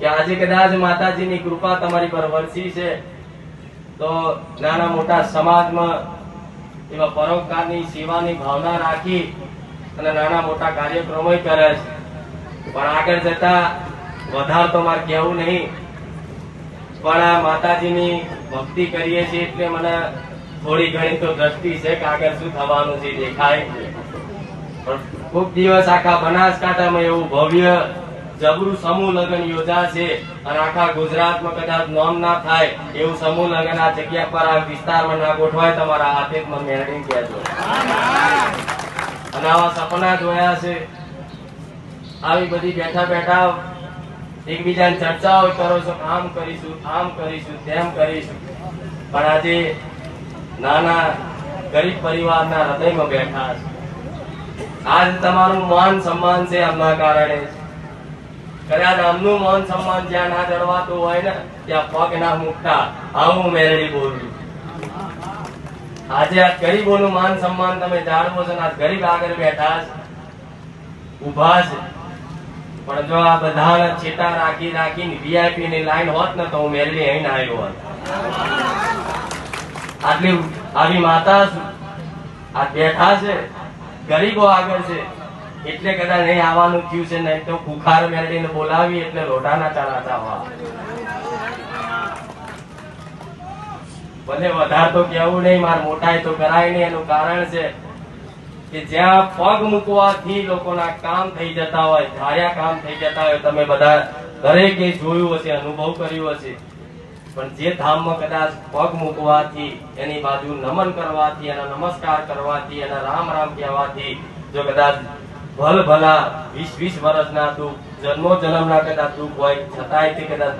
કે આજે કદાચ માતાજીની કૃપા તમારી પર વરસી છે તો નાના મોટા સમાજમાં એવા પરોપકારની સેવાની ભાવના રાખી અને નાના મોટા કાર્યક્રમો કરે છે. પણ આગળ જતા વધારે તો મારે કહેવું નહીં, પણ આ માતાજીની ભક્તિ કરીએ છીએ એટલે મને થોડી ઘણી તો દ્રષ્ટિ છે કે આગળ શું થવાનું છે દેખાય. પણ ખૂબ દિવસ આખા બનાસકાંઠામાં એવું ભવ્ય જબરું સમૂહ લગ્ન યોજાશે અને આખા ગુજરાતમાં કદાચ નોંધ ના થાય એવું સમૂહ લગ્ન આ જગ્યા પર આ વિસ્તારમાં ના ગોઠવાય. તમારા હાથે જ મને મેળવીને કહેજો. અને આવા સપના જોયા છે, આવી બધી બેઠા બેઠા એકબીજાની ચર્ચાઓ કરો છો, આમ કરીશું, આમ કરીશું, તેમ કરીશું. પણ આજે નાના ગરીબ પરિવારના હૃદયમાં બેઠા છે. આજ તમારું માન સન્માન છે આમના કારણે. કદાચ આમનું માન સન્માન જ્યાં ના જળવાતું હોય ને ત્યાં પગ ના મૂકતા આવું મેરડી બોલું. આજે આ ગરીબોનું માન સન્માન તમે જાળવો છો. આ ગરીબ આગળ બેઠા છે, ઉભા છે. પણ જો આ બધા છેટા રાખી રાખીને વીઆઈપી ની લાઈન હોત ને તો હું મેરડી અહીં આવ્યો હોત. આટલી આવી માતા આ બેઠા છે, ગરીબો આગળ છે એટલે કદાચ નહીં આવવાનું થયું છે. નહીં તો ખુખાર મેળવીને બોલાવી એટલે રોટાના ચડાતા હોવા. ભલે વધારે તો કેવું નહીં, મારે મોટાઈ તો કરાય નહીં. એનું કારણ છે કે જ્યાં પગ મૂકવાથી લોકોના કામ થઈ જતા હોય, ધાર્યા કામ થઈ જતા હોય, તમે બધા દરેકે જોયું હશે, અનુભવ કર્યો હશે. પણ જે ધામમાં કદાચ પગ મૂકવાથી, એની બાજુ નમન કરવાથી, એના નમસ્કાર કરવાથી, એના રામ રામ કહેવાથી જો કદાચ ભલ ભલા 20-20 વર્ષના દુઃખ, જન્મો જન્મના કદાચ દુઃખ હોય છતાંય તે કદાચ